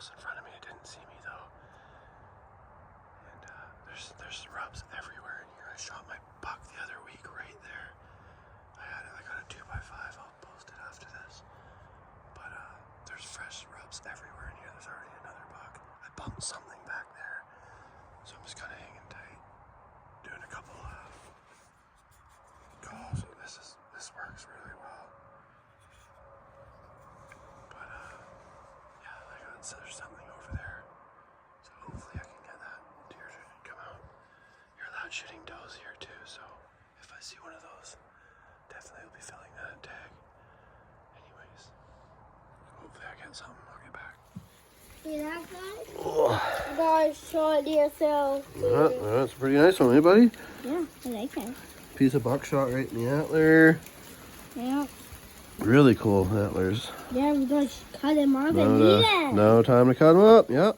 close in front of me. It didn't see me though. And there's rubs everywhere in here. I shot my buck the other week right there. I got a 2x5. I'll post it after this. But there's fresh rubs everywhere in here. There's already another buck. I bumped something back there, so I'm just kind of hanging tight, doing a couple calls. So this works really well. But yeah, there's something over there. So hopefully I can get that deer to come out. You're allowed shooting does here too, so if I see one of those, definitely will be filling that tag. Anyways, hopefully I get something. I'll get back. See that, guys? Guys, shot deer fell. That's a pretty nice one, eh, buddy? Yeah, I like it. Piece of buckshot right in the antler. Yeah. Really cool antlers. Yeah, we're going to cut them off and eat them. No time to cut them up. Yep.